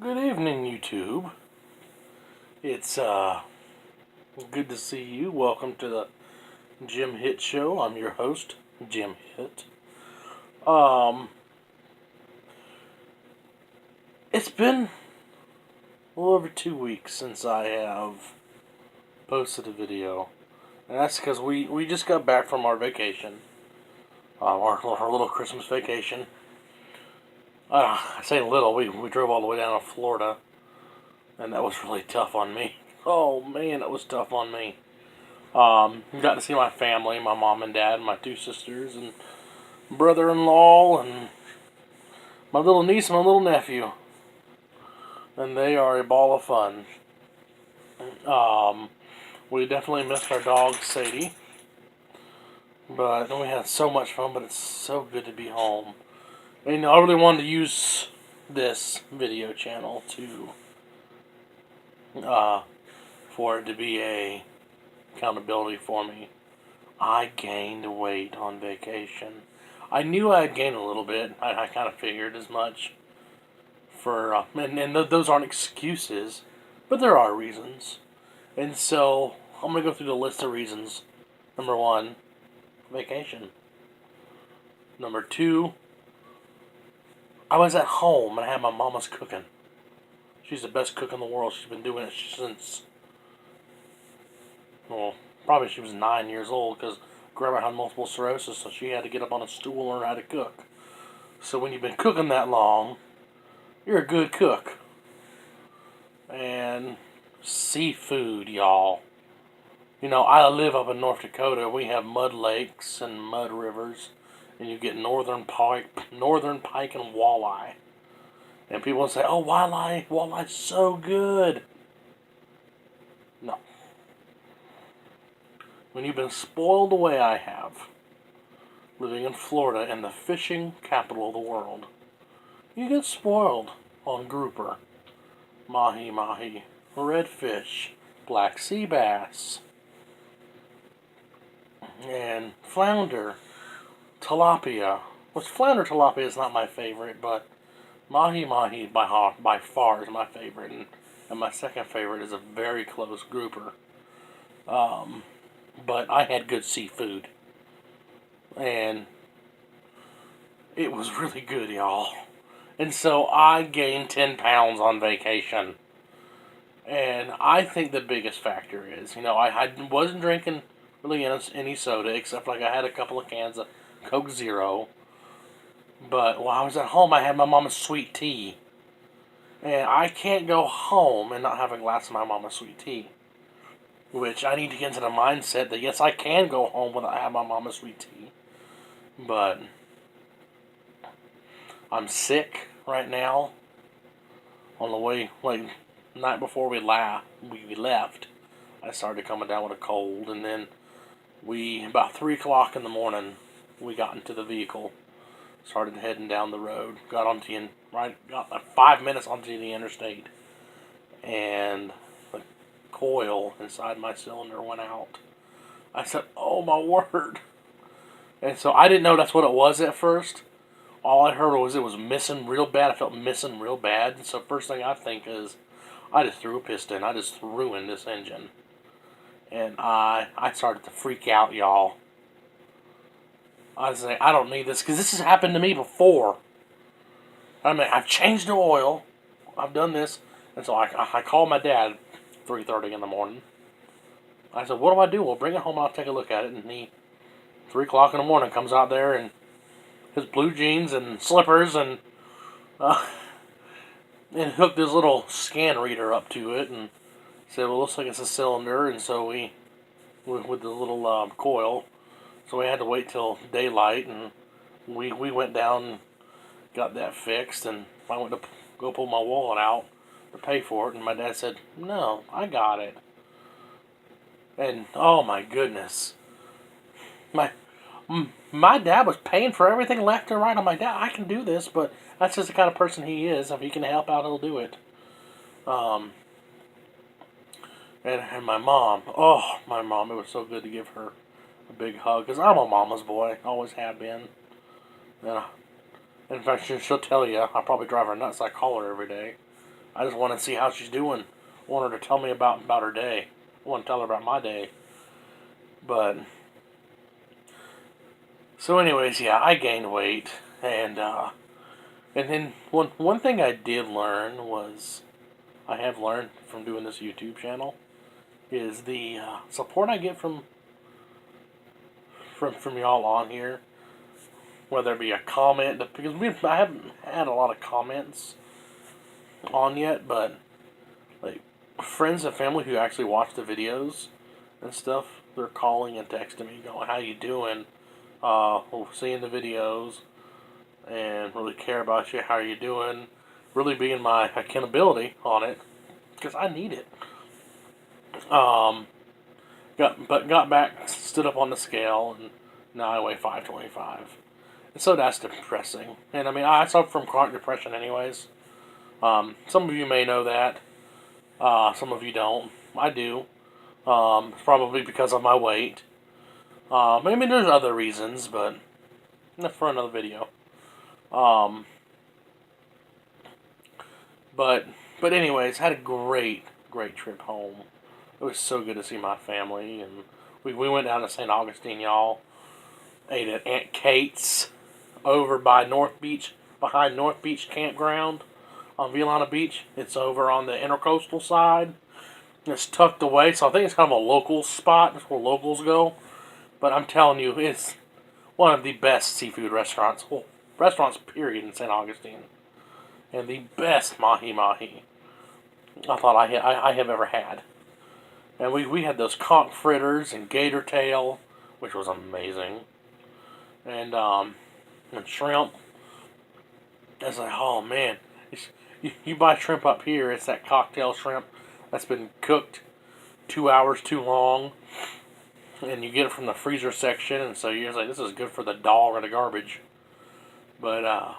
Good evening, YouTube. It's good to see you. Welcome to the Jim Hitt Show. I'm your host, Jim Hitt. Um, it's been a little over 2 weeks since I have posted a video, and that's because we just got back from our vacation, our little Christmas vacation. I say little. We drove all the way down to Florida, and that was really tough on me. Oh man, that was tough on me. Got to see my family, my mom and dad, my two sisters, and brother-in-law, and my little niece and my little nephew. And they are a ball of fun. Um, we definitely missed our dog, Sadie. But we had so much fun, but it's so good to be home. And I really wanted to use this video channel uh, for it to be a accountability for me. I gained weight on vacation. I knew I'd gain a little bit. I kind of figured as much. Those aren't excuses, but there are reasons. And so I'm gonna go through the list of reasons. Number one, vacation. Number two, I was at home and I had my mama's cooking. She's the best cook in the world. She's been doing it since, well, probably she was 9 years old because grandma had multiple sclerosis, so she had to get up on a stool and learn how to cook. So when you've been cooking that long, you're a good cook. And seafood, y'all. You know, I live up in North Dakota. We have mud lakes and mud rivers, and you get northern pike, and walleye. And people say, "Oh, walleye's so good." No, when you've been spoiled the way I have, living in Florida and the fishing capital of the world, you get spoiled on grouper, mahi, redfish, black sea bass, and flounder, tilapia. Which flounder tilapia is not my favorite, but mahi by far is my favorite, and my second favorite is a very close grouper. But I had good seafood, and it was really good, y'all. And so I gained 10 pounds on vacation. And I think the biggest factor is, I wasn't drinking really any soda, except like I had a couple of cans of Coke Zero. But while I was at home, I had my mama's sweet tea. And I can't go home and not have a glass of my mama's sweet tea. Which I need to get into the mindset that yes, I can go home without having my mama's sweet tea. But I'm sick right now. On the way, like, night before we left, I started coming down with a cold, and then about 3 o'clock in the morning, we got into the vehicle, started heading down the road, got like 5 minutes onto the interstate, and the coil inside my cylinder went out. I said, "Oh my word!" And so I didn't know that's what it was at first. All I heard was it was missing real bad. I felt missing real bad. And so first thing I think is, I just threw a piston. I just ruined this engine. And I started to freak out, y'all. I was like, I don't need this, because this has happened to me before. I mean, I've changed the oil. I've done this. And so I called my dad 3:30 in the morning. I said, "What do I do?" "Well, bring it home and I'll take a look at it." And he, 3 o'clock in the morning, comes out there and his blue jeans and slippers uh, and hooked his little scan reader up to it and said, "Well, looks like it's a cylinder." And so we with the little coil, so we had to wait till daylight, and we went down and got that fixed. And I went to go pull my wallet out to pay for it, and my dad said, "No, I got it." And oh my goodness, my my dad was paying for everything left and right. I'm like, "Dad, I can do this," but that's just the kind of person he is. If he can help out, he'll do it. Um, and my mom, it was so good to give her a big hug, because I'm a mama's boy, always have been. And in fact, she'll tell you, I probably drive her nuts. I call her every day. I just want to see how she's doing. I want her to tell me about her day. I want to tell her about my day. But so, anyways, yeah, I gained weight, and then one thing I did learn was I have learned from doing this YouTube channel is the support I get from y'all on here, whether it be a comment, because I haven't had a lot of comments on yet, but like friends and family who actually watch the videos and stuff, they're calling and texting me, going, "How you doing? Seeing the videos and really care about you. How are you doing?" Really being my accountability on it because I need it. Um, got back, stood up on the scale, and now I weigh 525. And so that's depressing. And I mean, I suffer from chronic depression, anyways. Some of you may know that. Some of you don't. I do. Probably because of my weight. I mean, there's other reasons, but for another video. Um, but anyways, had a great trip home. It was so good to see my family, and we went down to St. Augustine, y'all. Ate at Aunt Kate's over by North Beach, behind North Beach Campground on Vilana Beach. It's over on the intercoastal side. It's tucked away, so I think it's kind of a local spot. That's where locals go. But I'm telling you, it's one of the best seafood restaurants, well, restaurants period, in St. Augustine. And the best mahi-mahi I thought I have ever had. And we had those conch fritters and gator tail, which was amazing. And shrimp. It's like, oh man, you buy shrimp up here, it's that cocktail shrimp that's been cooked 2 hours too long, and you get it from the freezer section, and so you're like, this is good for the dog or the garbage. But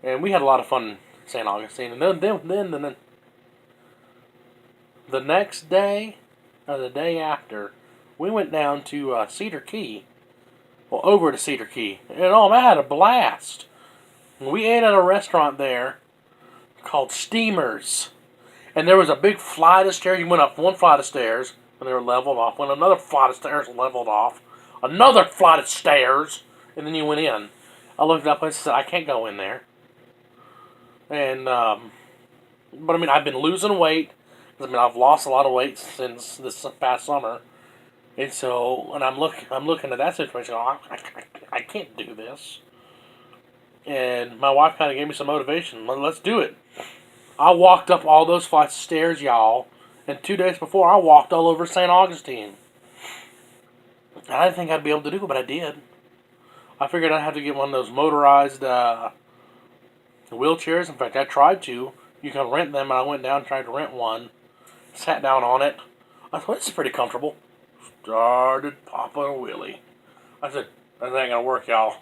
and we had a lot of fun in St. Augustine, and then the next day or the day after, we went down to Cedar Key. Well, over to Cedar Key, and I had a blast. We ate at a restaurant there called Steamers. And there was a big flight of stairs. You went up one flight of stairs, and they were leveled off. Went another flight of stairs, leveled off. Another flight of stairs, and then you went in. I looked up and said, I can't go in there. And, but I mean, I've been losing weight. I mean, I've lost a lot of weight since this past summer. And so, and I'm looking at that situation, I can't do this. And my wife kind of gave me some motivation. Let's do it. I walked up all those flights of stairs, y'all. And 2 days before, I walked all over St. Augustine. I didn't think I'd be able to do it, but I did. I figured I'd have to get one of those motorized wheelchairs. In fact, I tried to. You can rent them, and I went down and tried to rent one. Sat down on it. I thought, this is pretty comfortable. Started popping a wheelie. I said, that ain't gonna work, y'all.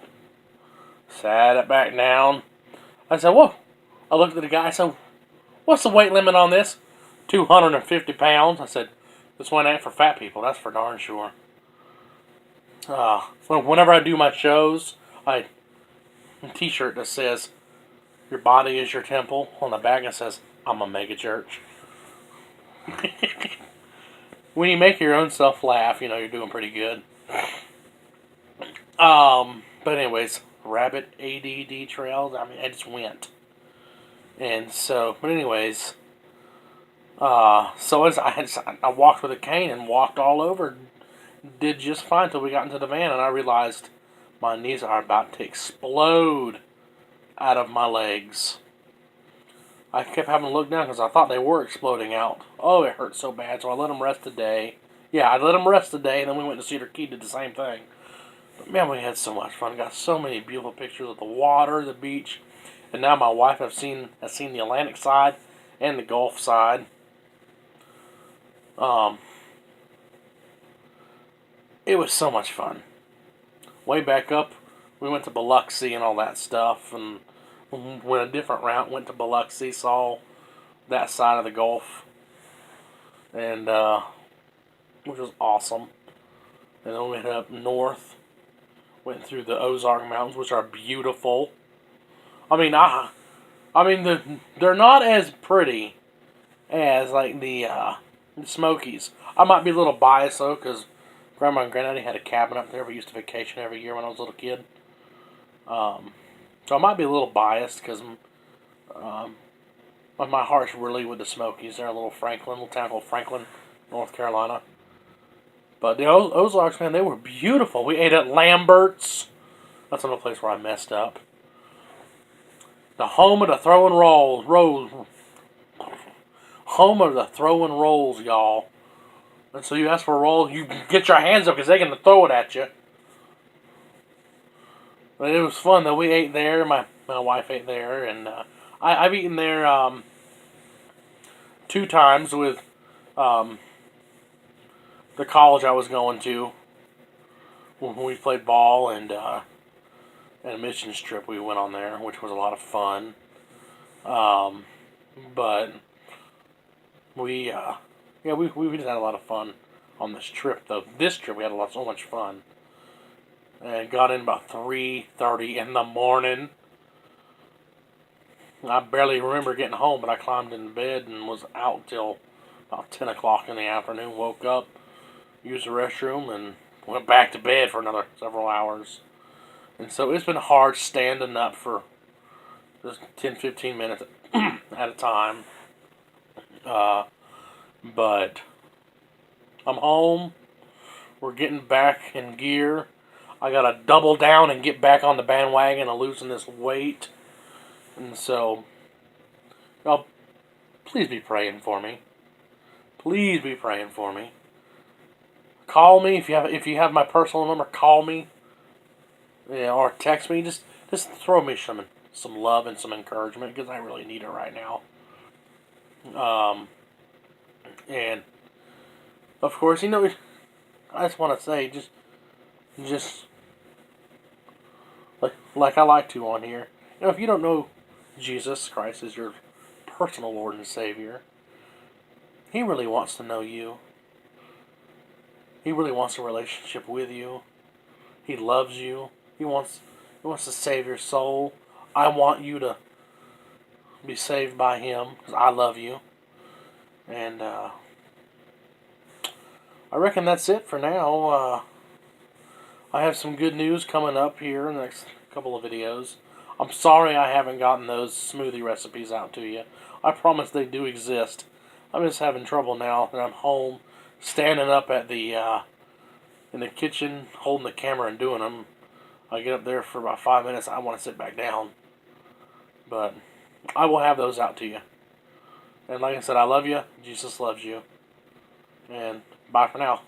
Sat it back down. I said, whoa. I looked at the guy. I said, what's the weight limit on this? 250 pounds. I said, this one ain't for fat people. That's for darn sure. Whenever I do my shows, a t-shirt that says, your body is your temple. On the back it says, I'm a mega church. When you make your own self laugh, you're doing pretty good. But anyways, rabbit ADD trails. I mean, I just went. And so, but anyways, so as I walked with a cane and walked all over, did just fine until we got into the van, and I realized my knees are about to explode out of my legs. I kept having to look down because I thought they were exploding out. Oh, it hurt so bad, so I let them rest a day. Yeah, I let them rest a day, and then we went to Cedar Key, did the same thing. But man, we had so much fun. Got so many beautiful pictures of the water, the beach, and now my wife has seen the Atlantic side and the Gulf side. It was so much fun. Way back up, we went to Biloxi and all that stuff, and went a different route. Went to Biloxi, saw that side of the Gulf, and which was awesome. And then we went up north, went through the Ozark Mountains, which are beautiful. I mean, I mean, they're not as pretty as like the Smokies. I might be a little biased though, because Grandma and Granddaddy had a cabin up there. We used to vacation every year when I was a little kid. Um, so I might be a little biased because um, my heart's really with the Smokies. They're a little town called Franklin, North Carolina. But the Ozarks, man, they were beautiful. We ate at Lambert's. That's another place where I messed up. The home of the throwing rolls. Home of the throwing rolls, y'all. And so you ask for a roll, you get your hands up because they're going to throw it at you. But it was fun, though. We ate there. My wife ate there. And I've eaten there 2 times with um, the college I was going to when we played ball and a missions trip we went on there, which was a lot of fun. But we we just had a lot of fun on this trip. Though this trip we had so much fun, and got in about 3:30 in the morning. I barely remember getting home, but I climbed in bed and was out till about 10 o'clock in the afternoon. Woke up, used the restroom, and went back to bed for another several hours. And so it's been hard standing up for just 10, 15 minutes at a time. Uh, but I'm home. We're getting back in gear. I gotta double down and get back on the bandwagon and loosen this weight. And so, y'all, please be praying for me. Please be praying for me. Call me if you have my personal number. Call me, yeah, or text me. Just throw me some love and some encouragement because I really need it right now. And of course, I just want to say just like I like to on here. If you don't know Jesus Christ as your personal Lord and Savior, He really wants to know you. He really wants a relationship with you. He loves you. He wants to save your soul. I want you to be saved by Him because I love you. And I reckon that's it for now. I have some good news coming up here in the next couple of videos. I'm sorry I haven't gotten those smoothie recipes out to you. I promise they do exist. I'm just having trouble now that I'm home, standing up at the in the kitchen, holding the camera and doing them. I get up there for about 5 minutes. I want to sit back down, but I will have those out to you. And like I said, I love you. Jesus loves you. And bye for now.